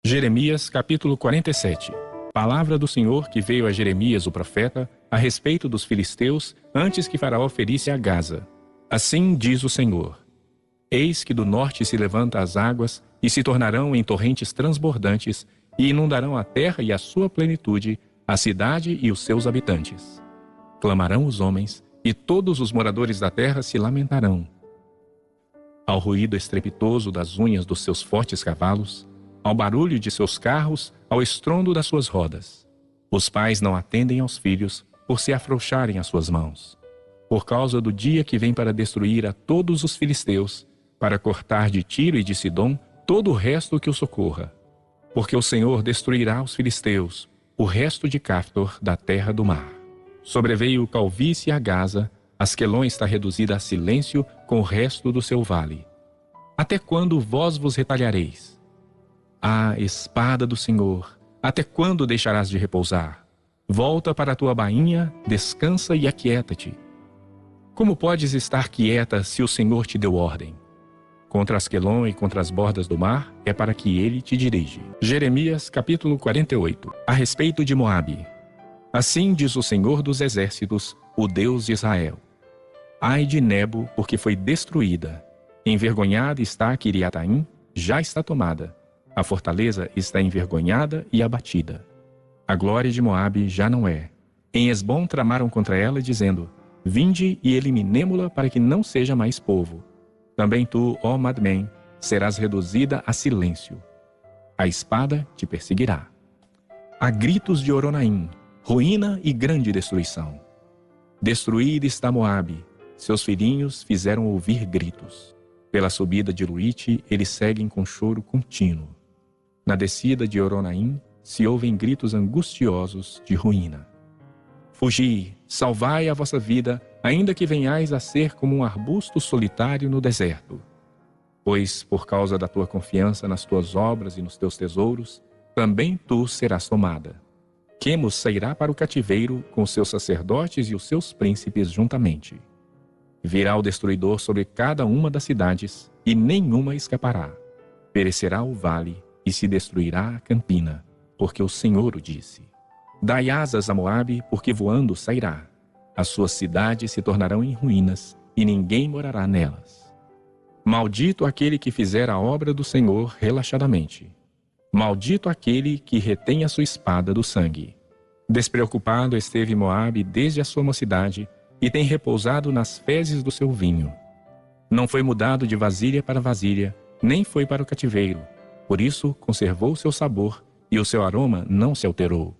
Jeremias capítulo 47. Palavra do Senhor que veio a Jeremias o profeta a respeito dos filisteus antes que Faraó ferisse a Gaza. Assim diz o Senhor: Eis que do norte se levanta as águas e se tornarão em torrentes transbordantes e inundarão a terra e a sua plenitude, a cidade e os seus habitantes. Clamarão os homens e todos os moradores da terra se lamentarão. Ao ruído estrepitoso das unhas dos seus fortes cavalos, ao barulho de seus carros, ao estrondo das suas rodas. Os pais não atendem aos filhos por se afrouxarem as suas mãos. Por causa do dia que vem para destruir a todos os filisteus, para cortar de Tiro e de Sidom todo o resto que o socorra. Porque o Senhor destruirá os filisteus, o resto de Caftor da terra do mar. Sobreveio calvície a Gaza, Asquelon está reduzida a silêncio com o resto do seu vale. Até quando vós vos retalhareis? Ah, espada do Senhor, até quando deixarás de repousar? Volta para a tua bainha, descansa e aquieta-te. Como podes estar quieta se o Senhor te deu ordem? Contra Asquelon e contra as bordas do mar é para que ele te dirige. Jeremias capítulo 48. A respeito de Moabe. Assim diz o Senhor dos exércitos, o Deus de Israel: Ai de Nebo, porque foi destruída. Envergonhada está Quiriataim, já está tomada. A fortaleza está envergonhada e abatida. A glória de Moabe já não é. Em Esbom tramaram contra ela, dizendo: Vinde e eliminemo-la para que não seja mais povo. Também tu, ó Madmen, serás reduzida a silêncio. A espada te perseguirá. Há gritos de Oronaim, ruína e grande destruição. Destruída está Moabe, seus filhinhos fizeram ouvir gritos. Pela subida de Luite, eles seguem com choro contínuo. Na descida de Oronaim, se ouvem gritos angustiosos de ruína. Fugi, salvai a vossa vida, ainda que venhais a ser como um arbusto solitário no deserto. Pois, por causa da tua confiança nas tuas obras e nos teus tesouros, também tu serás tomada. Quemos sairá para o cativeiro com os seus sacerdotes e os seus príncipes juntamente. Virá o destruidor sobre cada uma das cidades, e nenhuma escapará. Perecerá o vale, e se destruirá a campina, porque o Senhor o disse. Dai asas a Moabe, porque voando sairá. As suas cidades se tornarão em ruínas, e ninguém morará nelas. Maldito aquele que fizer a obra do Senhor relaxadamente. Maldito aquele que retém a sua espada do sangue. Despreocupado esteve Moabe desde a sua mocidade, e tem repousado nas fezes do seu vinho. Não foi mudado de vasilha para vasilha, nem foi para o cativeiro. Por isso conservou seu sabor, e o seu aroma não se alterou.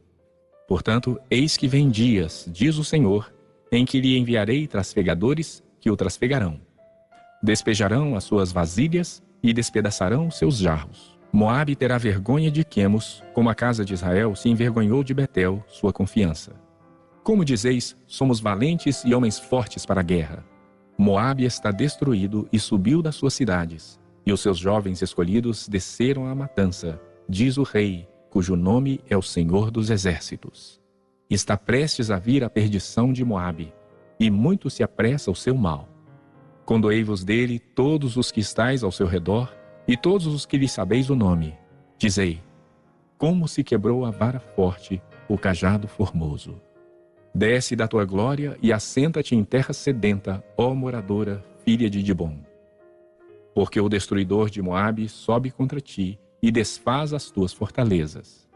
Portanto, eis que vem dias, diz o Senhor, em que lhe enviarei trasfegadores que o trasfegarão. Despejarão as suas vasilhas e despedaçarão seus jarros. Moabe terá vergonha de Quemos, como a casa de Israel se envergonhou de Betel, sua confiança. Como dizeis, somos valentes e homens fortes para a guerra. Moabe está destruído e subiu das suas cidades, e os seus jovens escolhidos desceram à matança, diz o rei, cujo nome é o Senhor dos Exércitos. Está prestes a vir a perdição de Moabe, e muito se apressa o seu mal. Condoei-vos dele todos os que estáis ao seu redor, e todos os que lhe sabeis o nome. Dizei: como se quebrou a vara forte, o cajado formoso. Desce da tua glória e assenta-te em terra sedenta, ó moradora, filha de Dibom. Porque o destruidor de Moabe sobe contra ti e desfaz as tuas fortalezas.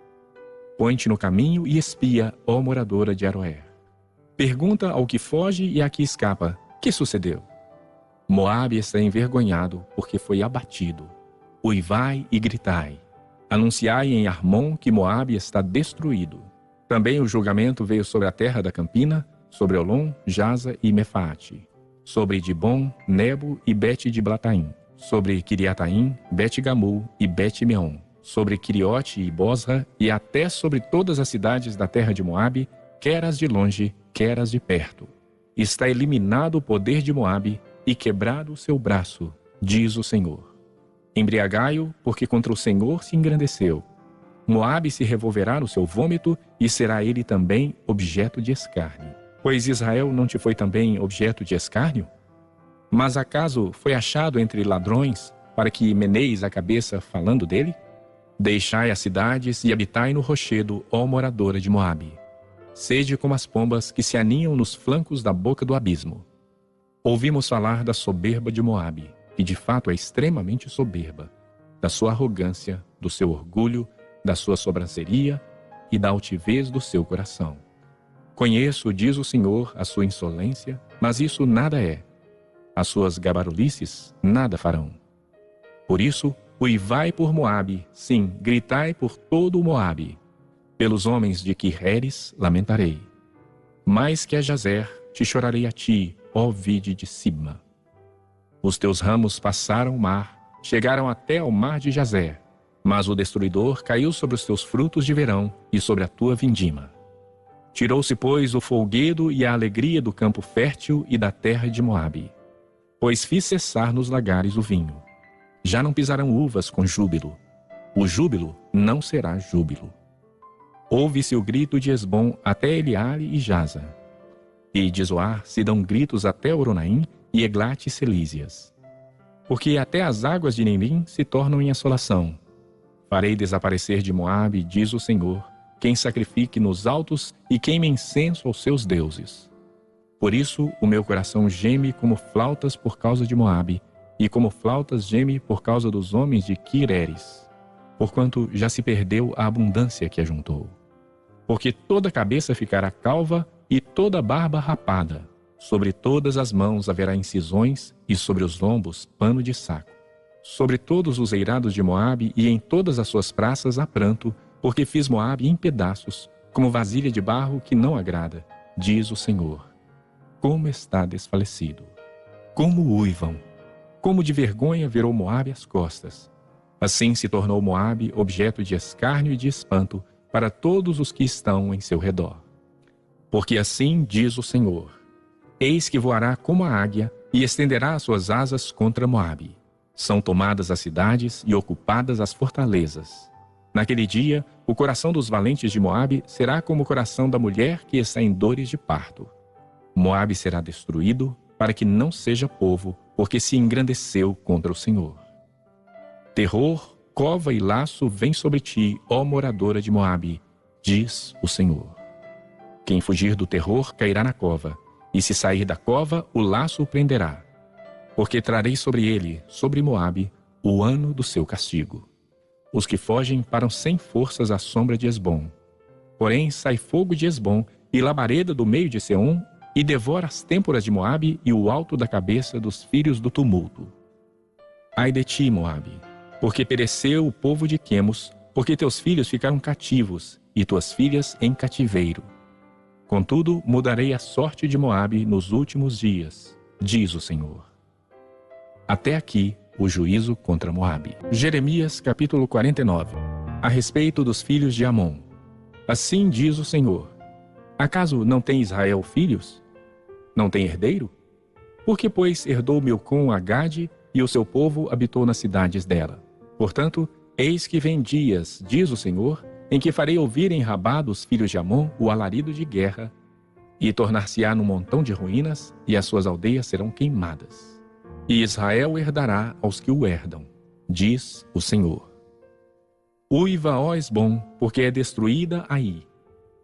Põe-te no caminho e espia, ó moradora de Aroer. Pergunta ao que foge e a que escapa: que sucedeu? Moabe está envergonhado, porque foi abatido. Uivai e gritai. Anunciai em Armon que Moabe está destruído. Também o julgamento veio sobre a terra da campina, sobre Olom, Jaza e Mefaate, sobre Dibom, Nebo e Bet de Blataim, sobre Quiriataim, Bet Gamul e Bet Meon, sobre Quiriote e Bosra, e até sobre todas as cidades da terra de Moabe, quer as de longe, quer as de perto. Está eliminado o poder de Moabe e quebrado o seu braço, diz o Senhor. Embriagai-o, porque contra o Senhor se engrandeceu. Moabe se revolverá no seu vômito, e será ele também objeto de escárnio. Pois Israel não te foi também objeto de escárnio? Mas acaso foi achado entre ladrões, para que meneis a cabeça falando dele? Deixai as cidades e habitai no rochedo, ó moradora de Moabe. Sede como as pombas que se aninham nos flancos da boca do abismo. Ouvimos falar da soberba de Moabe, que de fato é extremamente soberba, da sua arrogância, do seu orgulho, da sua sobranceria e da altivez do seu coração. Conheço, diz o Senhor, a sua insolência, mas isso nada é. As suas gabarulices nada farão. Por isso, uivai por Moabe, sim, gritai por todo o Moabe. Pelos homens de Quireres lamentarei. Mais que a Jazer, te chorarei a ti, ó vide de Sibma. Os teus ramos passaram o mar, chegaram até ao mar de Jazer, mas o destruidor caiu sobre os teus frutos de verão e sobre a tua vindima. Tirou-se, pois, o folguedo e a alegria do campo fértil e da terra de Moabe. Pois fiz cessar nos lagares o vinho. Já não pisarão uvas com júbilo. O júbilo não será júbilo. Ouve-se o grito de Esbom até Eliale e Jaza. E de Zoar se dão gritos até Oronaim e Eglate e Selísias. Porque até as águas de Nerim se tornam em assolação. Farei desaparecer de Moabe, diz o Senhor, quem sacrifique nos altos e queime incenso aos seus deuses. Por isso o meu coração geme como flautas por causa de Moabe, e como flautas geme por causa dos homens de Quireres, porquanto já se perdeu a abundância que ajuntou. Porque toda cabeça ficará calva e toda barba rapada. Sobre todas as mãos haverá incisões e sobre os lombos pano de saco. Sobre todos os eirados de Moabe e em todas as suas praças há pranto, porque fiz Moabe em pedaços, como vasilha de barro que não agrada, diz o Senhor. Como está desfalecido! Como uivam! Como de vergonha virou Moabe as costas! Assim se tornou Moabe objeto de escárnio e de espanto para todos os que estão em seu redor. Porque assim diz o Senhor: eis que voará como a águia e estenderá as suas asas contra Moabe. São tomadas as cidades e ocupadas as fortalezas. Naquele dia, o coração dos valentes de Moabe será como o coração da mulher que está em dores de parto. Moabe será destruído para que não seja povo, porque se engrandeceu contra o Senhor. Terror, cova e laço vem sobre ti, ó moradora de Moabe, diz o Senhor. Quem fugir do terror cairá na cova, e se sair da cova, o laço o prenderá. Porque trarei sobre ele, sobre Moabe, o ano do seu castigo. Os que fogem param sem forças à sombra de Esbom. Porém sai fogo de Esbom e labareda do meio de Seom, e devora as têmporas de Moabe e o alto da cabeça dos filhos do tumulto. Ai de ti, Moabe, porque pereceu o povo de Quemos, porque teus filhos ficaram cativos, e tuas filhas em cativeiro. Contudo, mudarei a sorte de Moabe nos últimos dias, diz o Senhor. Até aqui o juízo contra Moabe. Jeremias capítulo 49. A respeito dos filhos de Amon. Assim diz o Senhor: acaso não tem Israel filhos? Não tem herdeiro? Por que, pois, herdou Milcom a Gade e o seu povo habitou nas cidades dela? Portanto, eis que vem dias, diz o Senhor, em que farei ouvir em Rabá dos filhos de Amon o alarido de guerra, e tornar-se-á num montão de ruínas, e as suas aldeias serão queimadas. E Israel herdará aos que o herdam, diz o Senhor. Uiva, ó Esbom, porque é destruída Aí.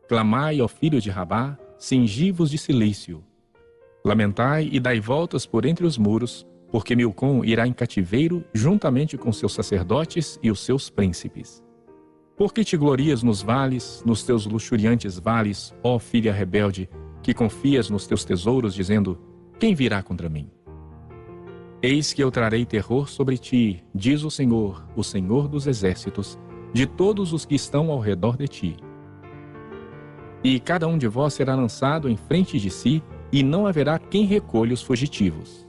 Clamai, ó filho de Rabá, cingivos de cilício. Lamentai e dai voltas por entre os muros, porque Milcom irá em cativeiro juntamente com seus sacerdotes e os seus príncipes. Por que te glorias nos vales, nos teus luxuriantes vales, ó filha rebelde, que confias nos teus tesouros, dizendo: quem virá contra mim? Eis que eu trarei terror sobre ti, diz o Senhor dos exércitos, de todos os que estão ao redor de ti. E cada um de vós será lançado em frente de si, e não haverá quem recolha os fugitivos.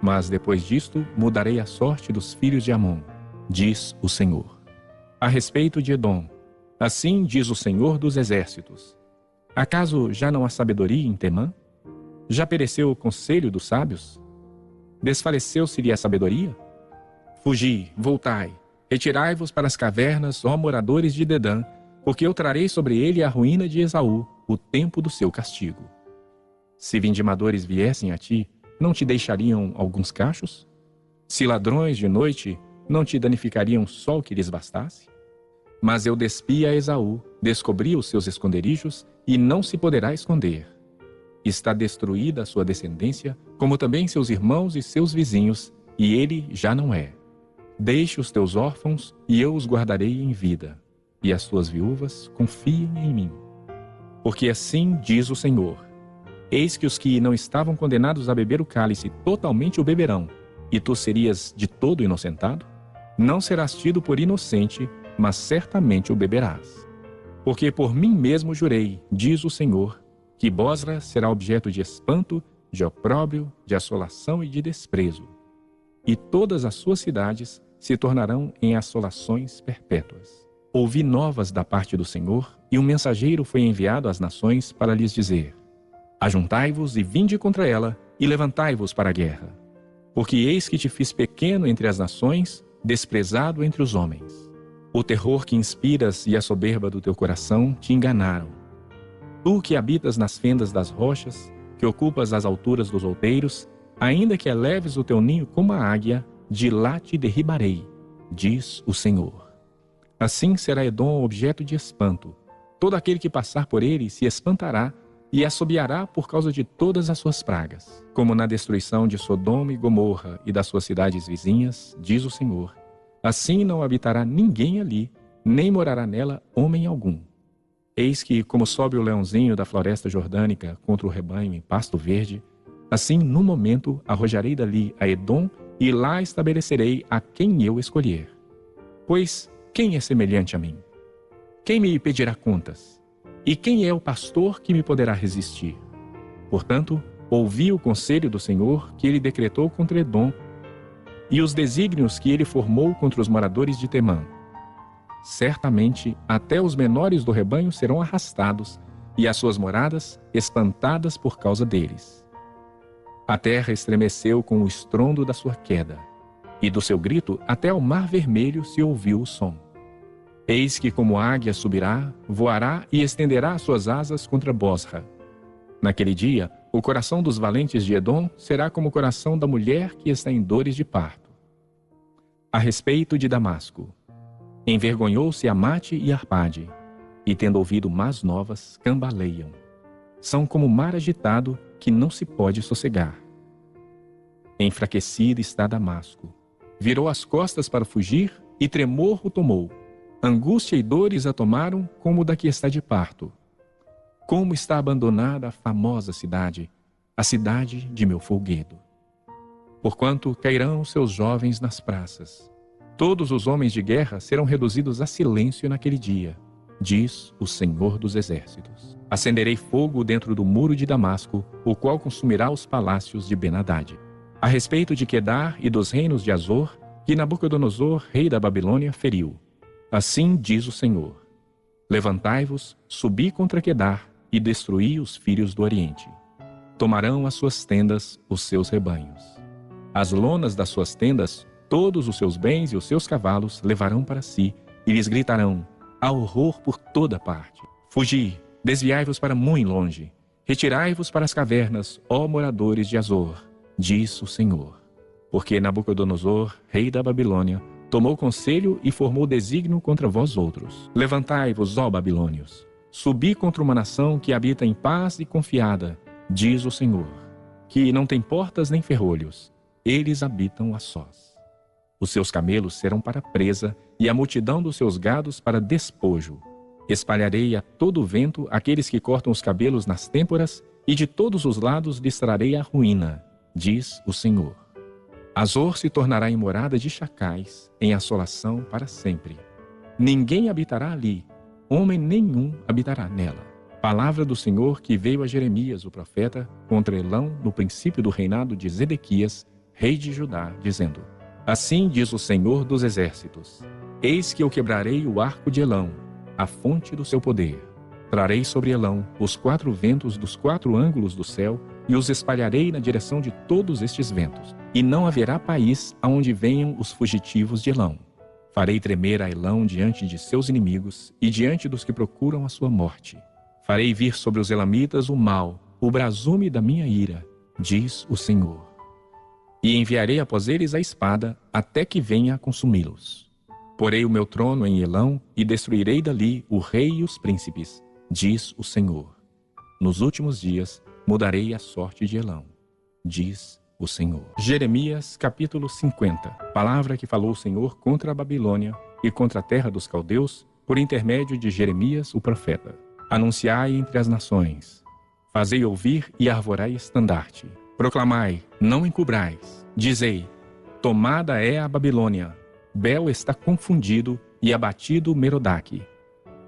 Mas depois disto mudarei a sorte dos filhos de Amon, diz o Senhor. A respeito de Edom, assim diz o Senhor dos exércitos: acaso já não há sabedoria em Temã? Já pereceu o conselho dos sábios? Desfaleceu-se-lhe a sabedoria? Fugi, voltai, retirai-vos para as cavernas, ó moradores de Dedã, porque eu trarei sobre ele a ruína de Esaú, o tempo do seu castigo. Se vindimadores viessem a ti, não te deixariam alguns cachos? Se ladrões de noite, não te danificariam só o que lhes bastasse? Mas eu despi a Esaú, descobri os seus esconderijos, e não se poderá esconder. Está destruída a sua descendência, como também seus irmãos e seus vizinhos, e ele já não é. Deixe os teus órfãos, e eu os guardarei em vida, e as tuas viúvas confiem em mim. Porque assim diz o Senhor: eis que os que não estavam condenados a beber o cálice totalmente o beberão, e tu serias de todo inocentado? Não serás tido por inocente, mas certamente o beberás. Porque por mim mesmo jurei, diz o Senhor, que Bosra será objeto de espanto, de opróbrio, de assolação e de desprezo. E todas as suas cidades se tornarão em assolações perpétuas. Ouvi novas da parte do Senhor, e um mensageiro foi enviado às nações para lhes dizer: ajuntai-vos e vinde contra ela, e levantai-vos para a guerra. Porque eis que te fiz pequeno entre as nações, desprezado entre os homens. O terror que inspiras e a soberba do teu coração te enganaram. Tu que habitas nas fendas das rochas, que ocupas as alturas dos outeiros, ainda que eleves o teu ninho como a águia, de lá te derribarei, diz o Senhor. Assim será Edom objeto de espanto. Todo aquele que passar por ele se espantará e assobiará por causa de todas as suas pragas. Como na destruição de Sodoma e Gomorra e das suas cidades vizinhas, diz o Senhor, assim não habitará ninguém ali, nem morará nela homem algum. Eis que, como sobe o leãozinho da floresta jordânica contra o rebanho em pasto verde, assim, no momento, arrojarei dali a Edom e lá estabelecerei a quem eu escolher. Pois quem é semelhante a mim? Quem me pedirá contas? E quem é o pastor que me poderá resistir? Portanto, ouvi o conselho do Senhor que ele decretou contra Edom e os desígnios que ele formou contra os moradores de Temã. Certamente, até os menores do rebanho serão arrastados e as suas moradas espantadas por causa deles. A terra estremeceu com o estrondo da sua queda, e do seu grito até ao mar vermelho se ouviu o som. Eis que como águia subirá, voará e estenderá as suas asas contra Bosra. Naquele dia, o coração dos valentes de Edom será como o coração da mulher que está em dores de parto. A respeito de Damasco, envergonhou-se Amate e Arpade, e tendo ouvido más novas, cambaleiam. São como mar agitado que não se pode sossegar. Enfraquecido está Damasco. Virou as costas para fugir e tremor o tomou. Angústia e dores a tomaram como da que está de parto. Como está abandonada a famosa cidade, a cidade de meu folguedo. Porquanto cairão seus jovens nas praças. Todos os homens de guerra serão reduzidos a silêncio naquele dia, diz o Senhor dos Exércitos. Acenderei fogo dentro do muro de Damasco, o qual consumirá os palácios de Ben-Hadad. A respeito de Quedar e dos reinos de Azor, que Nabucodonosor, rei da Babilônia, feriu. Assim diz o Senhor: levantai-vos, subi contra Quedar e destruí os filhos do Oriente. Tomarão as suas tendas os seus rebanhos. As lonas das suas tendas, todos os seus bens e os seus cavalos levarão para si, e lhes gritarão: há horror por toda parte. Fugi, desviai-vos para muito longe. Retirai-vos para as cavernas, ó moradores de Azor, diz o Senhor. Porque Nabucodonosor, rei da Babilônia, tomou conselho e formou desígnio contra vós outros. Levantai-vos, ó babilônios. Subi contra uma nação que habita em paz e confiada, diz o Senhor, que não tem portas nem ferrolhos. Eles habitam a sós. Os seus camelos serão para presa e a multidão dos seus gados para despojo. Espalharei a todo vento aqueles que cortam os cabelos nas têmporas e de todos os lados lhes trarei a ruína, diz o Senhor. Azor se tornará em morada de chacais, em assolação para sempre. Ninguém habitará ali, homem nenhum habitará nela. Palavra do Senhor que veio a Jeremias, o profeta, contra Elão, no princípio do reinado de Zedequias, rei de Judá, dizendo: assim diz o Senhor dos Exércitos: eis que eu quebrarei o arco de Elão, a fonte do seu poder. Trarei sobre Elão os 4 ventos dos 4 ângulos do céu e os espalharei na direção de todos estes ventos. E não haverá país aonde venham os fugitivos de Elão. Farei tremer a Elão diante de seus inimigos e diante dos que procuram a sua morte. Farei vir sobre os elamitas o mal, o brasume da minha ira, diz o Senhor. E enviarei após eles a espada, até que venha a consumi-los. Porei o meu trono em Elão e destruirei dali o rei e os príncipes, diz o Senhor. Nos últimos dias mudarei a sorte de Elão, diz o Senhor. Jeremias capítulo 50. Palavra que falou o Senhor contra a Babilônia e contra a terra dos caldeus, por intermédio de Jeremias o profeta. Anunciai entre as nações, fazei ouvir e arvorai estandarte. Proclamai, não encubrais. Dizei, tomada é a Babilônia, Bel está confundido e abatido Merodach.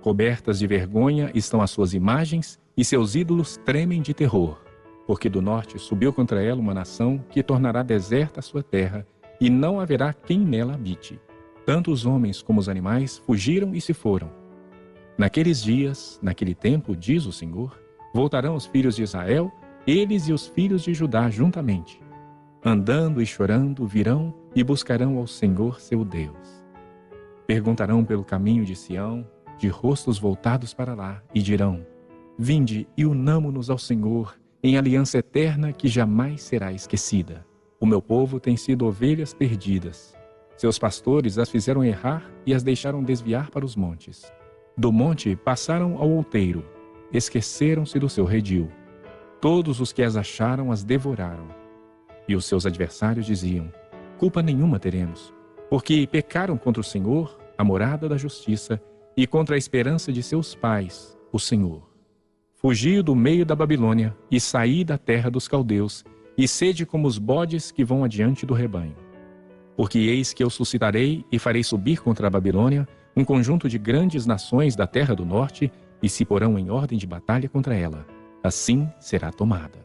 Cobertas de vergonha estão as suas imagens e seus ídolos tremem de terror. Porque do norte subiu contra ela uma nação que tornará deserta a sua terra e não haverá quem nela habite. Tanto os homens como os animais fugiram e se foram. Naqueles dias, naquele tempo, diz o Senhor, voltarão os filhos de Israel, eles e os filhos de Judá juntamente. Andando e chorando virão e buscarão ao Senhor seu Deus. Perguntarão pelo caminho de Sião, de rostos voltados para lá, e dirão, vinde e unamo-nos ao Senhor, em aliança eterna que jamais será esquecida. O meu povo tem sido ovelhas perdidas. Seus pastores as fizeram errar e as deixaram desviar para os montes. Do monte passaram ao outeiro, esqueceram-se do seu redil. Todos os que as acharam as devoraram. E os seus adversários diziam, culpa nenhuma teremos, porque pecaram contra o Senhor, a morada da justiça, e contra a esperança de seus pais, o Senhor. Fugi do meio da Babilônia e saí da terra dos caldeus, e sede como os bodes que vão adiante do rebanho. Porque eis que eu suscitarei e farei subir contra a Babilônia um conjunto de grandes nações da terra do norte, e se porão em ordem de batalha contra ela. Assim será tomada.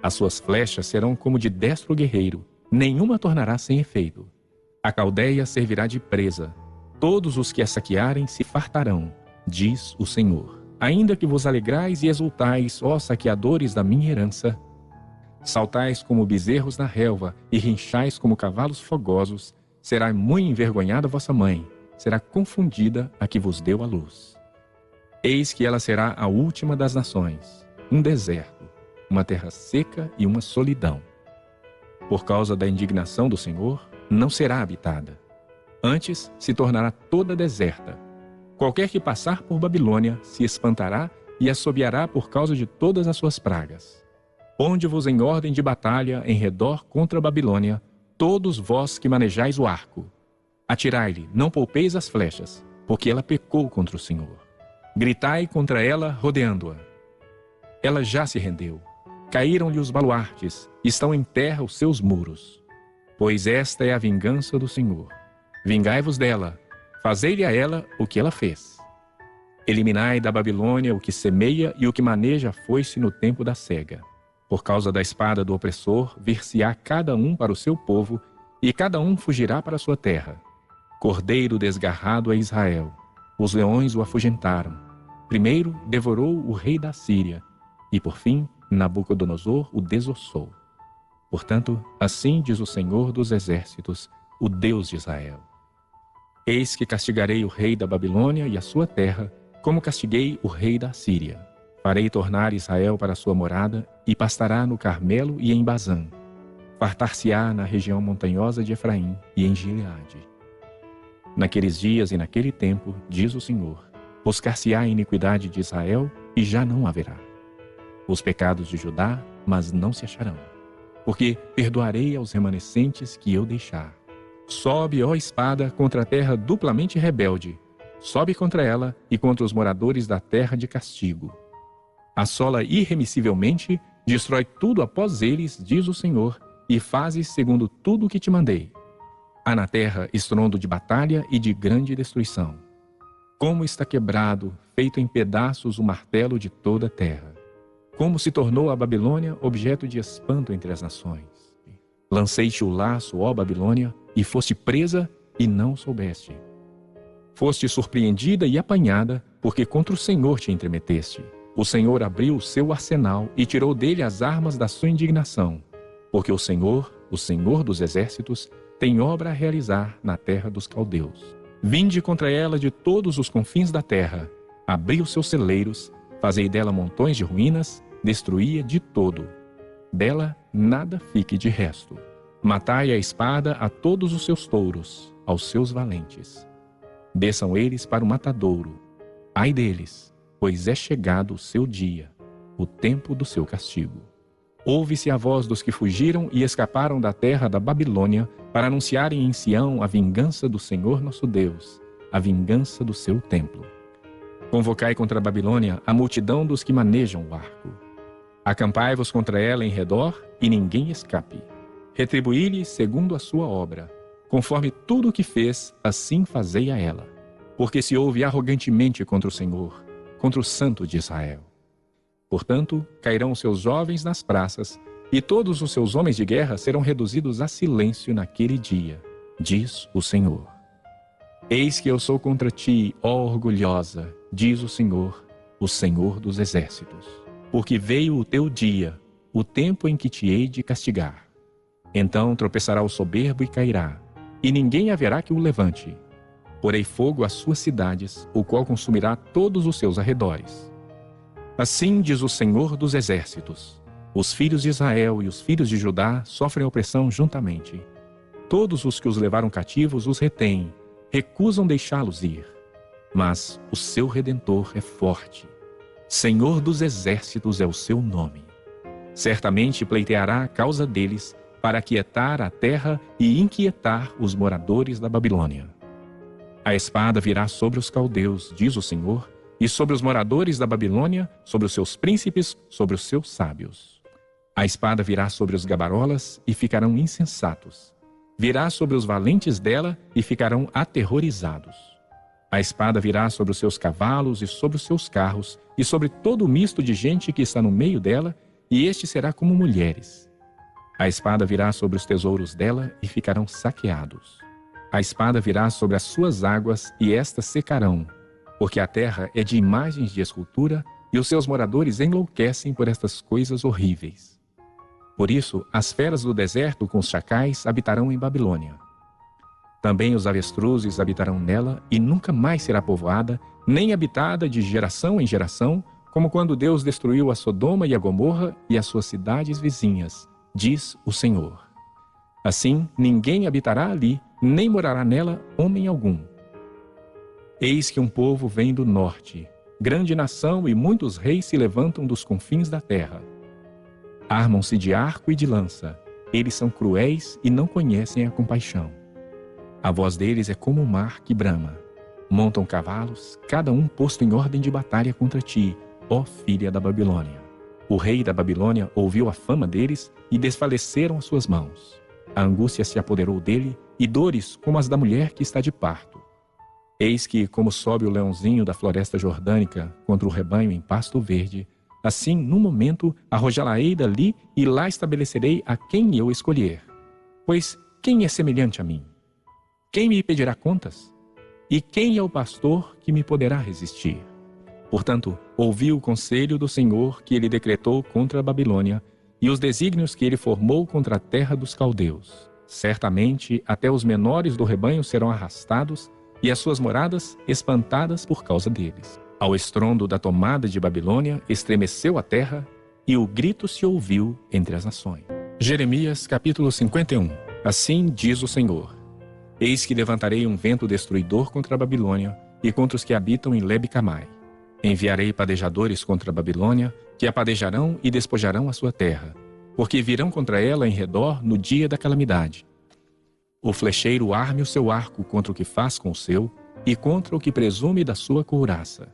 As suas flechas serão como de destro guerreiro, nenhuma tornará sem efeito. A Caldeia servirá de presa. Todos os que a saquearem se fartarão, diz o Senhor. Ainda que vos alegrais e exultais, ó saqueadores da minha herança, saltais como bezerros na relva e rinchais como cavalos fogosos, será muito envergonhada vossa mãe, será confundida a que vos deu a luz. Eis que ela será a última das nações, um deserto, uma terra seca e uma solidão. Por causa da indignação do Senhor, não será habitada. Antes se tornará toda deserta. Qualquer que passar por Babilônia se espantará e assobiará por causa de todas as suas pragas. Ponde-vos em ordem de batalha em redor contra a Babilônia, todos vós que manejais o arco. Atirai-lhe, não poupeis as flechas, porque ela pecou contra o Senhor. Gritai contra ela, rodeando-a. Ela já se rendeu. Caíram-lhe os baluartes, estão em terra os seus muros. Pois esta é a vingança do Senhor. Vingai-vos dela, fazei-lhe a ela o que ela fez. Eliminai da Babilônia o que semeia e o que maneja a foice no tempo da cega. Por causa da espada do opressor, vir-se-á cada um para o seu povo, e cada um fugirá para a sua terra. Cordeiro desgarrado é Israel. Os leões o afugentaram. Primeiro devorou o rei da Síria, e por fim Nabucodonosor o desossou. Portanto, assim diz o Senhor dos exércitos, o Deus de Israel. Eis que castigarei o rei da Babilônia e a sua terra, como castiguei o rei da Síria. Farei tornar Israel para sua morada, e pastará no Carmelo e em Bazã. Fartar-se-á na região montanhosa de Efraim e em Gileade. Naqueles dias e naquele tempo, diz o Senhor, buscar-se-á a iniquidade de Israel, e já não haverá. Os pecados de Judá, mas não se acharão. Porque perdoarei aos remanescentes que eu deixar. Sobe, ó espada, contra a terra duplamente rebelde. Sobe contra ela e contra os moradores da terra de castigo. Assola irremissivelmente, destrói tudo após eles, diz o Senhor, e fazes segundo tudo o que te mandei. Há na terra estrondo de batalha e de grande destruição. Como está quebrado, feito em pedaços o martelo de toda a terra. Como se tornou a Babilônia objeto de espanto entre as nações. Lancei-te o laço, ó Babilônia, e foste presa e não soubeste. Foste surpreendida e apanhada, porque contra o Senhor te entremeteste. O Senhor abriu o seu arsenal e tirou dele as armas da sua indignação. Porque o Senhor dos exércitos, tem obra a realizar na terra dos caldeus. Vinde contra ela de todos os confins da terra, abri os seus celeiros, fazei dela montões de ruínas, destruí-a de todo. Dela nada fique de resto. Matai a espada a todos os seus touros, aos seus valentes. Desçam eles para o matadouro. Ai deles, pois é chegado o seu dia, o tempo do seu castigo. Ouve-se a voz dos que fugiram e escaparam da terra da Babilônia para anunciarem em Sião a vingança do Senhor nosso Deus, a vingança do seu templo. Convocai contra a Babilônia a multidão dos que manejam o arco. Acampai-vos contra ela em redor e ninguém escape. Retribuí-lhe segundo a sua obra. Conforme tudo o que fez, assim fazei a ela. Porque se ouve arrogantemente contra o Senhor, contra o Santo de Israel. Portanto, cairão os seus jovens nas praças, e todos os seus homens de guerra serão reduzidos a silêncio naquele dia, diz o Senhor. Eis que eu sou contra ti, ó orgulhosa, diz o Senhor dos exércitos. Porque veio o teu dia, o tempo em que te hei de castigar. Então tropeçará o soberbo e cairá, e ninguém haverá que o levante. Porei fogo às suas cidades, o qual consumirá todos os seus arredores. Assim diz o Senhor dos exércitos: os filhos de Israel e os filhos de Judá sofrem opressão juntamente. Todos os que os levaram cativos os retêm, recusam deixá-los ir. Mas o seu Redentor é forte. Senhor dos exércitos é o seu nome. Certamente pleiteará a causa deles, para aquietar a terra e inquietar os moradores da Babilônia. A espada virá sobre os caldeus, diz o Senhor, e sobre os moradores da Babilônia, sobre os seus príncipes, sobre os seus sábios. A espada virá sobre os gabarolas e ficarão insensatos. Virá sobre os valentes dela e ficarão aterrorizados. A espada virá sobre os seus cavalos e sobre os seus carros, e sobre todo o misto de gente que está no meio dela, e este será como mulheres. A espada virá sobre os tesouros dela e ficarão saqueados. A espada virá sobre as suas águas e estas secarão, porque a terra é de imagens de escultura e os seus moradores enlouquecem por estas coisas horríveis. Por isso, as feras do deserto com os chacais habitarão em Babilônia. Também os avestruzes habitarão nela e nunca mais será povoada, nem habitada de geração em geração, como quando Deus destruiu a Sodoma e a Gomorra e as suas cidades vizinhas, diz o Senhor. Assim, ninguém habitará ali, nem morará nela homem algum. Eis que um povo vem do norte, grande nação, e muitos reis se levantam dos confins da terra. Armam-se de arco e de lança, eles são cruéis e não conhecem a compaixão. A voz deles é como o mar que brama. Montam cavalos, cada um posto em ordem de batalha contra ti, ó filha da Babilônia. O rei da Babilônia ouviu a fama deles e desfaleceram as suas mãos. A angústia se apoderou dele e dores como as da mulher que está de parto. Eis que, como sobe o leãozinho da floresta jordânica contra o rebanho em pasto verde, assim, num momento, arrojá-la-ei dali e lá estabelecerei a quem eu escolher. Pois quem é semelhante a mim? Quem me pedirá contas? E quem é o pastor que me poderá resistir? Portanto, ouvi o conselho do Senhor que ele decretou contra a Babilônia e os desígnios que ele formou contra a terra dos caldeus. Certamente, até os menores do rebanho serão arrastados e as suas moradas espantadas por causa deles. Ao estrondo da tomada de Babilônia, estremeceu a terra e o grito se ouviu entre as nações. Jeremias capítulo 51. Assim diz o Senhor: Eis que levantarei um vento destruidor contra a Babilônia e contra os que habitam em Lebe-Camai. Enviarei padejadores contra a Babilônia, que apadejarão e despojarão a sua terra, porque virão contra ela em redor no dia da calamidade. O flecheiro arme o seu arco contra o que faz com o seu, e contra o que presume da sua couraça.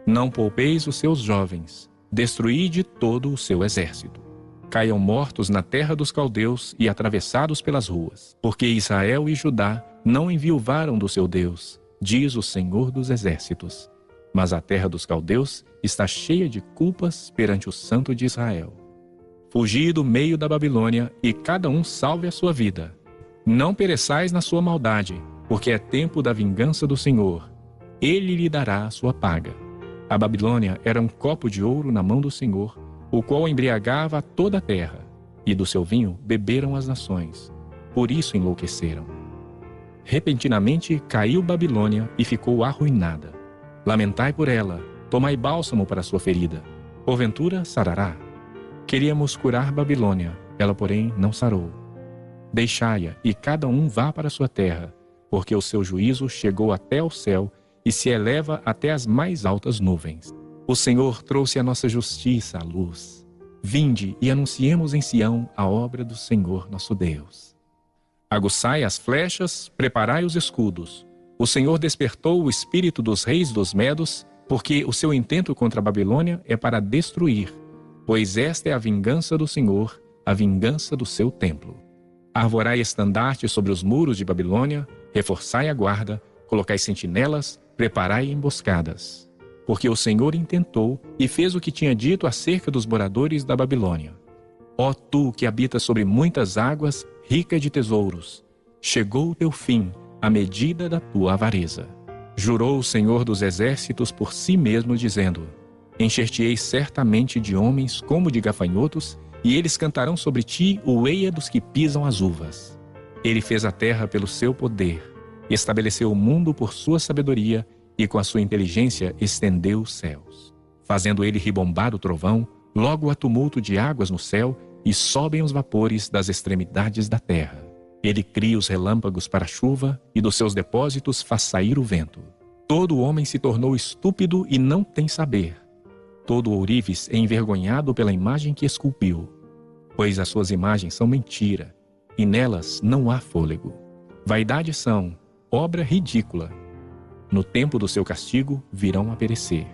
Não poupeis os seus jovens, destruíde todo o seu exército. Caiam mortos na terra dos caldeus e atravessados pelas ruas, porque Israel e Judá não enviuvaram do seu Deus, diz o Senhor dos exércitos. Mas a terra dos caldeus está cheia de culpas perante o Santo de Israel. Fugi do meio da Babilônia, e cada um salve a sua vida. Não pereçais na sua maldade, porque é tempo da vingança do Senhor. Ele lhe dará a sua paga. A Babilônia era um copo de ouro na mão do Senhor, o qual embriagava toda a terra, e do seu vinho beberam as nações. Por isso enlouqueceram. Repentinamente caiu Babilônia e ficou arruinada. Lamentai por ela, tomai bálsamo para sua ferida. Porventura sarará. Queríamos curar Babilônia, ela porém não sarou. Deixai-a e cada um vá para sua terra, porque o seu juízo chegou até ao céu e se eleva até as mais altas nuvens. O Senhor trouxe a nossa justiça à luz. Vinde e anunciemos em Sião a obra do Senhor nosso Deus. Aguçai as flechas, preparai os escudos. O Senhor despertou o espírito dos reis dos Medos, porque o seu intento contra a Babilônia é para destruir, pois esta é a vingança do Senhor, a vingança do seu templo. Arvorai estandarte sobre os muros de Babilônia, reforçai a guarda, colocai sentinelas, preparai emboscadas. Porque o Senhor intentou e fez o que tinha dito acerca dos moradores da Babilônia. Ó tu que habitas sobre muitas águas, rica de tesouros, chegou o teu fim, a medida da tua avareza. Jurou o Senhor dos exércitos por si mesmo, dizendo: encher-te-ei certamente de homens como de gafanhotos, e eles cantarão sobre ti o eia dos que pisam as uvas. Ele fez a terra pelo seu poder, estabeleceu o mundo por sua sabedoria, e com a sua inteligência estendeu os céus. Fazendo ele ribombar o trovão, logo há tumulto de águas no céu, e sobem os vapores das extremidades da terra. Ele cria os relâmpagos para a chuva, e dos seus depósitos faz sair o vento. Todo homem se tornou estúpido e não tem saber. Todo ourives é envergonhado pela imagem que esculpiu, pois as suas imagens são mentira, e nelas não há fôlego. Vaidade são, obra ridícula. No tempo do seu castigo virão a perecer.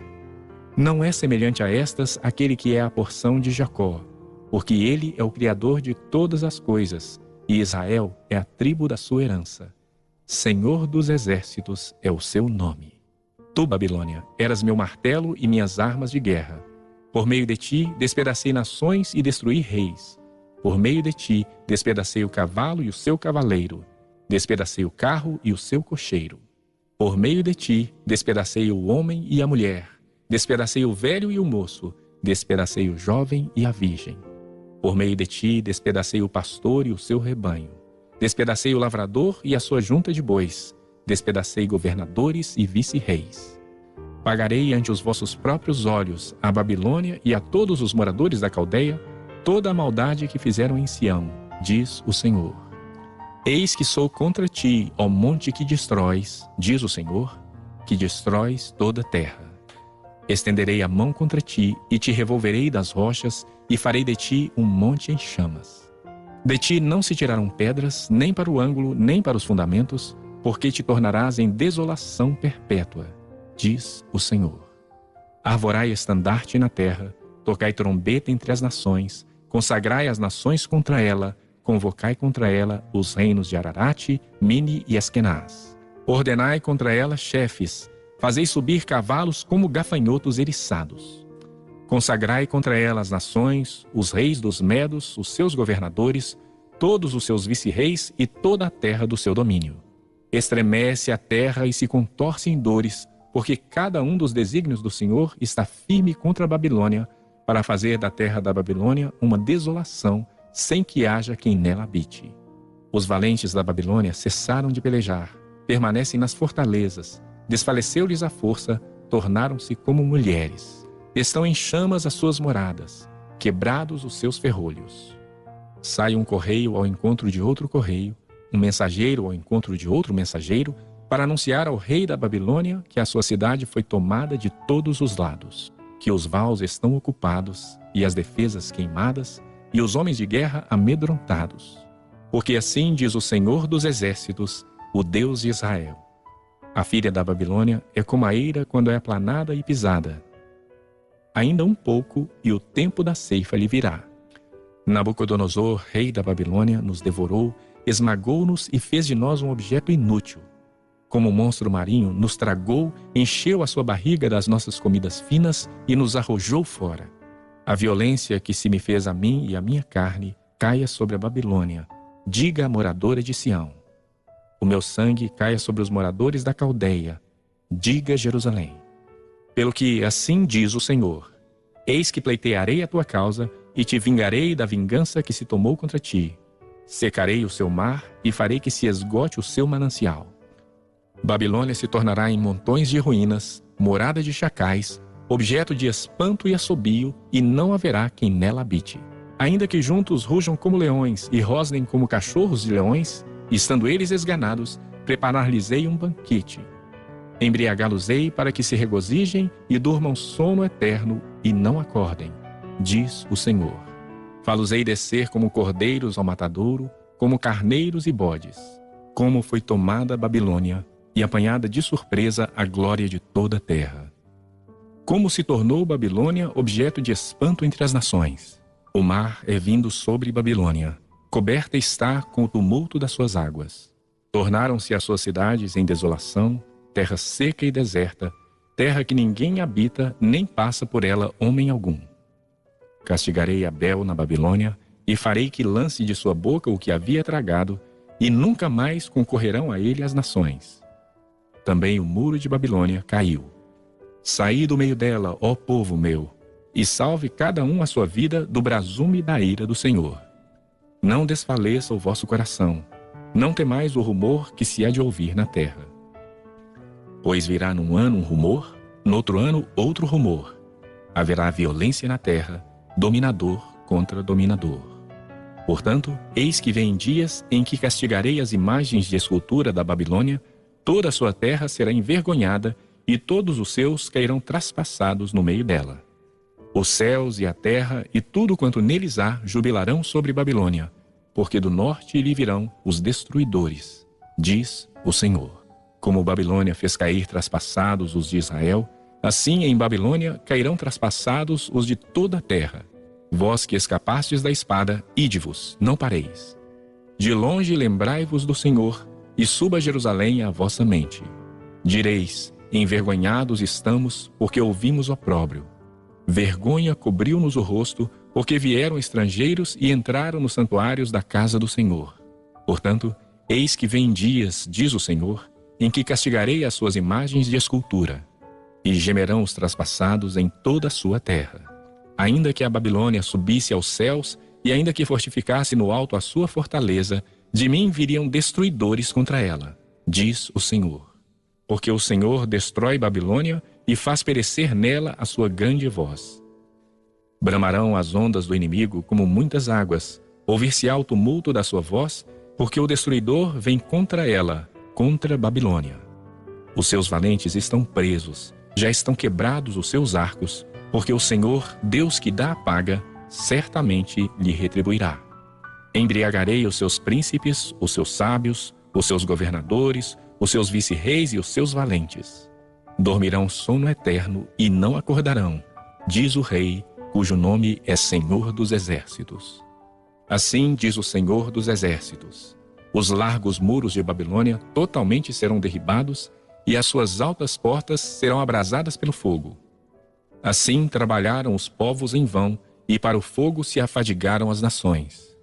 Não é semelhante a estas aquele que é a porção de Jacó, porque ele é o Criador de todas as coisas, e Israel é a tribo da sua herança. Senhor dos exércitos é o seu nome. Tu, Babilônia, eras meu martelo e minhas armas de guerra. Por meio de ti, despedacei nações e destruí reis. Por meio de ti, despedacei o cavalo e o seu cavaleiro. Despedacei o carro e o seu cocheiro. Por meio de ti, despedacei o homem e a mulher. Despedacei o velho e o moço. Despedacei o jovem e a virgem. Por meio de ti, despedacei o pastor e o seu rebanho. Despedacei o lavrador e a sua junta de bois. Despedacei governadores e vice-reis. Pagarei ante os vossos próprios olhos a Babilônia e a todos os moradores da Caldeia toda a maldade que fizeram em Sião, diz o Senhor. Eis que sou contra ti, ó monte que destróis, diz o Senhor, que destróis toda a terra. Estenderei a mão contra ti e te revolverei das rochas e farei de ti um monte em chamas. De ti não se tirarão pedras, nem para o ângulo, nem para os fundamentos, porque te tornarás em desolação perpétua, diz o Senhor. Arvorai estandarte na terra, tocai trombeta entre as nações, consagrai as nações contra ela, convocai contra ela os reinos de Ararate, Mini e Askenaz. Ordenai contra ela chefes, fazei subir cavalos como gafanhotos eriçados. Consagrai contra ela as nações, os reis dos Medos, os seus governadores, todos os seus vice-reis e toda a terra do seu domínio. Estremece a terra e se contorce em dores, porque cada um dos desígnios do Senhor está firme contra a Babilônia, para fazer da terra da Babilônia uma desolação, sem que haja quem nela habite. Os valentes da Babilônia cessaram de pelejar, permanecem nas fortalezas, desfaleceu-lhes a força, tornaram-se como mulheres. Estão em chamas as suas moradas, quebrados os seus ferrolhos. Sai um correio ao encontro de outro correio, um mensageiro ao encontro de outro mensageiro, para anunciar ao rei da Babilônia que a sua cidade foi tomada de todos os lados, que os vaus estão ocupados e as defesas queimadas, e os homens de guerra amedrontados. Porque assim diz o Senhor dos exércitos, o Deus de Israel: a filha da Babilônia é como a eira quando é aplanada e pisada. Ainda um pouco e o tempo da ceifa lhe virá. Nabucodonosor, rei da Babilônia, nos devorou, esmagou-nos e fez de nós um objeto inútil. Como um monstro marinho, nos tragou, encheu a sua barriga das nossas comidas finas e nos arrojou fora. A violência que se me fez a mim e a minha carne caia sobre a Babilônia, diga a moradora de Sião. O meu sangue caia sobre os moradores da Caldeia, diga Jerusalém. Pelo que assim diz o Senhor: eis que pleitearei a tua causa e te vingarei da vingança que se tomou contra ti. Secarei o seu mar e farei que se esgote o seu manancial. Babilônia se tornará em montões de ruínas, morada de chacais, objeto de espanto e assobio, e não haverá quem nela habite. Ainda que juntos rujam como leões e rosnem como cachorros de leões, estando eles esganados, preparar-lhes-ei um banquete. Embriagá-los-ei para que se regozijem e durmam sono eterno e não acordem, diz o Senhor. Fá-los-ei descer como cordeiros ao matadouro, como carneiros e bodes. Como foi tomada a Babilônia e apanhada de surpresa a glória de toda a terra. Como se tornou Babilônia objeto de espanto entre as nações. O mar é vindo sobre Babilônia, coberta está com o tumulto das suas águas. Tornaram-se as suas cidades em desolação, terra seca e deserta, terra que ninguém habita, nem passa por ela homem algum. Castigarei Abel na Babilônia, e farei que lance de sua boca o que havia tragado, e nunca mais concorrerão a ele as nações. Também o muro de Babilônia caiu. Saí do meio dela, ó povo meu, e salve cada um a sua vida do brasume da ira do Senhor. Não desfaleça o vosso coração, não temais o rumor que se há de ouvir na terra. Pois virá num ano um rumor, no outro ano outro rumor. Haverá violência na terra, dominador contra dominador. Portanto, eis que vem dias em que castigarei as imagens de escultura da Babilônia, toda a sua terra será envergonhada, e todos os seus cairão traspassados no meio dela. Os céus e a terra e tudo quanto neles há jubilarão sobre Babilônia, porque do norte lhe virão os destruidores, diz o Senhor. Como Babilônia fez cair traspassados os de Israel, assim em Babilônia cairão traspassados os de toda a terra. Vós que escapastes da espada, ide-vos, não pareis. De longe lembrai-vos do Senhor, e suba a Jerusalém a vossa mente. Direis, envergonhados estamos, porque ouvimos opróbrio. Vergonha cobriu-nos o rosto, porque vieram estrangeiros e entraram nos santuários da casa do Senhor. Portanto, eis que vem dias, diz o Senhor, em que castigarei as suas imagens de escultura, e gemerão os traspassados em toda a sua terra. Ainda que a Babilônia subisse aos céus, e ainda que fortificasse no alto a sua fortaleza, de mim viriam destruidores contra ela, diz o Senhor. Porque o Senhor destrói Babilônia e faz perecer nela a sua grande voz. Bramarão as ondas do inimigo como muitas águas, ouvir-se-á o tumulto da sua voz, porque o destruidor vem contra ela, contra Babilônia. Os seus valentes estão presos, já estão quebrados os seus arcos, porque o Senhor, Deus que dá a paga, certamente lhe retribuirá. Embriagarei os seus príncipes, os seus sábios, os seus governadores, os seus vice-reis e os seus valentes. Dormirão sono eterno e não acordarão, diz o Rei, cujo nome é Senhor dos Exércitos. Assim diz o Senhor dos Exércitos: os largos muros de Babilônia totalmente serão derribados e as suas altas portas serão abrasadas pelo fogo. Assim trabalharam os povos em vão e para o fogo se afadigaram as nações.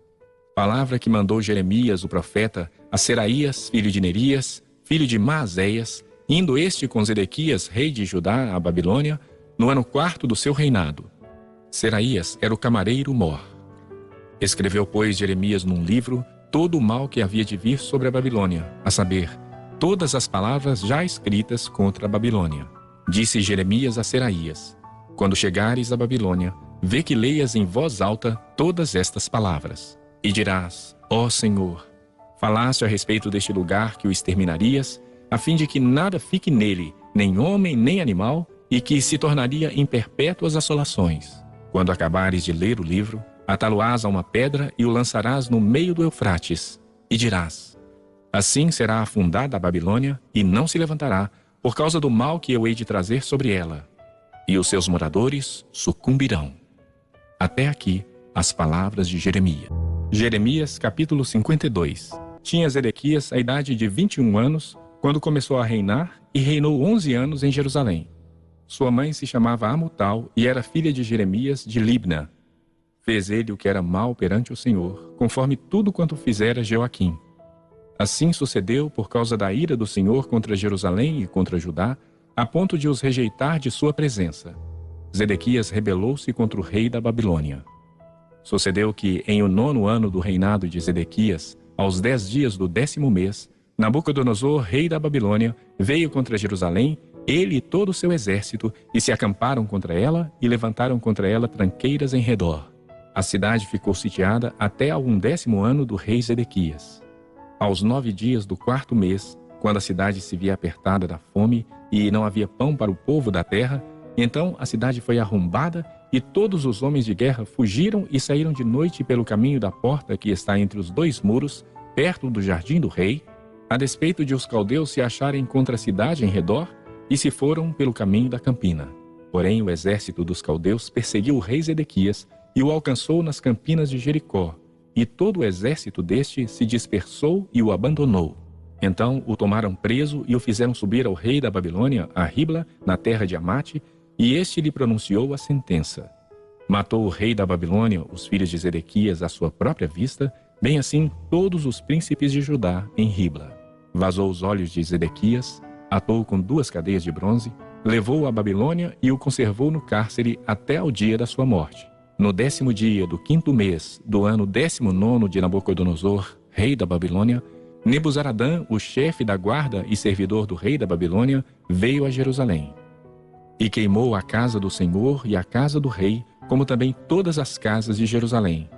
Palavra que mandou Jeremias, o profeta, a Seraías, filho de Nerias, filho de Maazéias, indo este com Zedequias, rei de Judá, à Babilônia, no ano 4º do seu reinado. Seraías era o camareiro mor. Escreveu, pois, Jeremias num livro todo o mal que havia de vir sobre a Babilônia, a saber, todas as palavras já escritas contra a Babilônia. Disse Jeremias a Seraías: quando chegares à Babilônia, vê que leias em voz alta todas estas palavras. E dirás: ó Senhor, falaste a respeito deste lugar que o exterminarias, a fim de que nada fique nele, nem homem nem animal, e que se tornaria em perpétuas assolações. Quando acabares de ler o livro, atá-lo-ás a uma pedra e o lançarás no meio do Eufrates, e dirás: assim será afundada a Babilônia, e não se levantará, por causa do mal que eu hei de trazer sobre ela, e os seus moradores sucumbirão. Até aqui as palavras de Jeremias. Jeremias, capítulo 52. Tinha Zedequias a idade de 21 anos, quando começou a reinar, e reinou 11 anos em Jerusalém. Sua mãe se chamava Amutal e era filha de Jeremias de Libna. Fez ele o que era mal perante o Senhor, conforme tudo quanto fizera Joaquim. Assim sucedeu por causa da ira do Senhor contra Jerusalém e contra Judá, a ponto de os rejeitar de sua presença. Zedequias rebelou-se contra o rei da Babilônia. Sucedeu que, em o 9º ano do reinado de Zedequias, aos 10 dias do 10º mês, Nabucodonosor, rei da Babilônia, veio contra Jerusalém, ele e todo o seu exército, e se acamparam contra ela e levantaram contra ela tranqueiras em redor. A cidade ficou sitiada até ao 11º ano do rei Zedequias. Aos 9 dias do 4º mês, Quando a cidade se via apertada da fome e não havia pão para o povo da terra, então a cidade foi arrombada e todos os homens de guerra fugiram e saíram de noite pelo caminho da porta que está entre os dois muros, perto do jardim do rei, a despeito de os caldeus se acharem contra a cidade em redor, e se foram pelo caminho da campina. Porém, o exército dos caldeus perseguiu o rei Zedequias e o alcançou nas campinas de Jericó, e todo o exército deste se dispersou e o abandonou. Então o tomaram preso e o fizeram subir ao rei da Babilônia, a Ribla, na terra de Amate, e este lhe pronunciou a sentença. Matou o rei da Babilônia os filhos de Zedequias à sua própria vista, bem assim todos os príncipes de Judá em Ribla. Vazou os olhos de Zedequias, atou com 2 cadeias de bronze, levou-o à Babilônia e o conservou no cárcere até ao dia da sua morte. No 10º dia do 5º mês do ano 19º de Nabucodonosor, rei da Babilônia, Nebuzaradã, o chefe da guarda e servidor do rei da Babilônia, veio a Jerusalém. E queimou a casa do Senhor e a casa do rei, como também todas as casas de Jerusalém.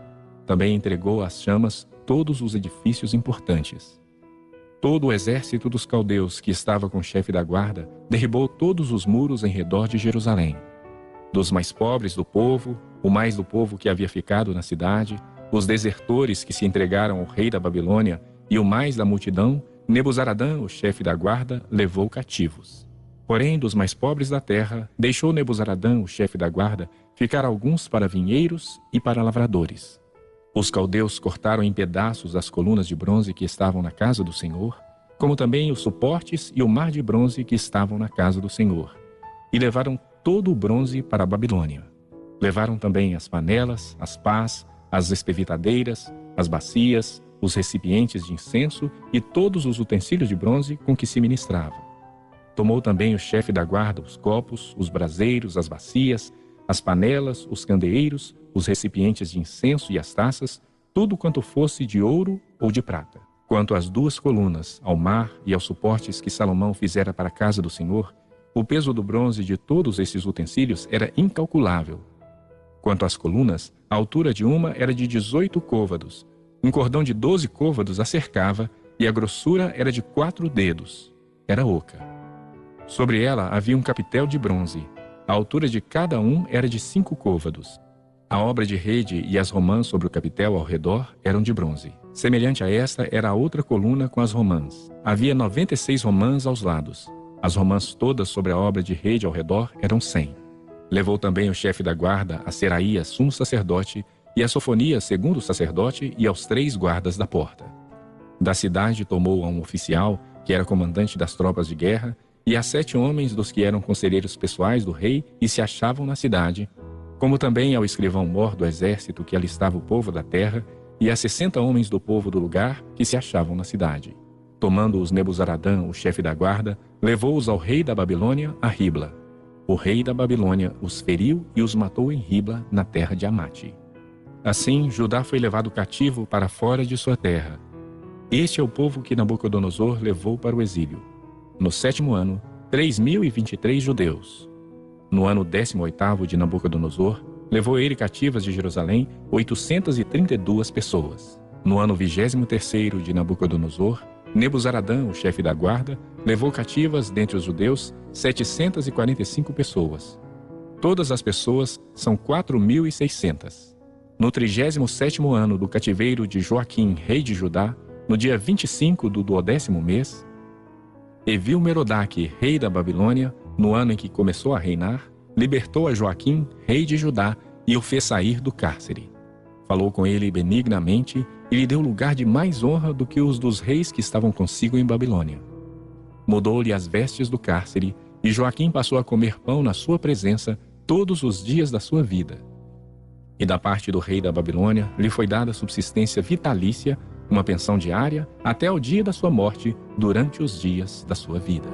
Também entregou às chamas todos os edifícios importantes. Todo o exército dos caldeus que estava com o chefe da guarda derribou todos os muros em redor de Jerusalém. Dos mais pobres do povo, o mais do povo que havia ficado na cidade, os desertores que se entregaram ao rei da Babilônia e o mais da multidão, Nebuzaradã, o chefe da guarda, levou cativos. Porém, dos mais pobres da terra, deixou Nebuzaradã, o chefe da guarda, ficar alguns para vinheiros e para lavradores. Os caldeus cortaram em pedaços as colunas de bronze que estavam na casa do Senhor, como também os suportes e o mar de bronze que estavam na casa do Senhor, e levaram todo o bronze para a Babilônia. Levaram também as panelas, as pás, as espevitadeiras, as bacias, os recipientes de incenso e todos os utensílios de bronze com que se ministrava. Tomou também o chefe da guarda os copos, os braseiros, as bacias, as panelas, os candeeiros, os recipientes de incenso e as taças, tudo quanto fosse de ouro ou de prata. Quanto às 2 colunas, ao mar e aos suportes que Salomão fizera para a casa do Senhor, o peso do bronze de todos esses utensílios era incalculável. Quanto às colunas, a altura de uma era de 18 côvados. Um cordão de 12 côvados a cercava e a grossura era de 4 dedos. Era oca. Sobre ela havia um capitel de bronze. A altura de cada um era de 5 côvados. A obra de rede e as romãs sobre o capitel ao redor eram de bronze. Semelhante a esta era a outra coluna com as romãs. Havia 96 romãs aos lados. As romãs todas sobre a obra de rede ao redor eram 100. Levou também o chefe da guarda a Seraías, sumo sacerdote, e a Sofonias, segundo sacerdote, e aos 3 guardas da porta. Da cidade tomou a um oficial, que era comandante das tropas de guerra, e a 7 homens dos que eram conselheiros pessoais do rei e se achavam na cidade, como também ao escrivão-mor do exército que alistava o povo da terra, e a 60 homens do povo do lugar que se achavam na cidade. Tomando-os Nebuzaradã, o chefe da guarda, levou-os ao rei da Babilônia, a Ribla. O rei da Babilônia os feriu e os matou em Ribla, na terra de Amate. Assim, Judá foi levado cativo para fora de sua terra. Este é o povo que Nabucodonosor levou para o exílio. No 7º ano, 3.023 judeus. No ano 18º de Nabucodonosor, levou ele cativas de Jerusalém 832 pessoas. No ano 23º de Nabucodonosor, Nebuzaradã, o chefe da guarda, levou cativas dentre os judeus 745 pessoas. Todas as pessoas são 4.600. No 37º ano do cativeiro de Joaquim, rei de Judá, no dia 25 do 12º mês, Evil-Merodach, rei da Babilônia, no ano em que começou a reinar, libertou a Joaquim, rei de Judá, e o fez sair do cárcere. Falou com ele benignamente e lhe deu lugar de mais honra do que os dos reis que estavam consigo em Babilônia. Mudou-lhe as vestes do cárcere, e Joaquim passou a comer pão na sua presença todos os dias da sua vida. E da parte do rei da Babilônia lhe foi dada subsistência vitalícia, uma pensão diária, até o dia da sua morte, durante os dias da sua vida.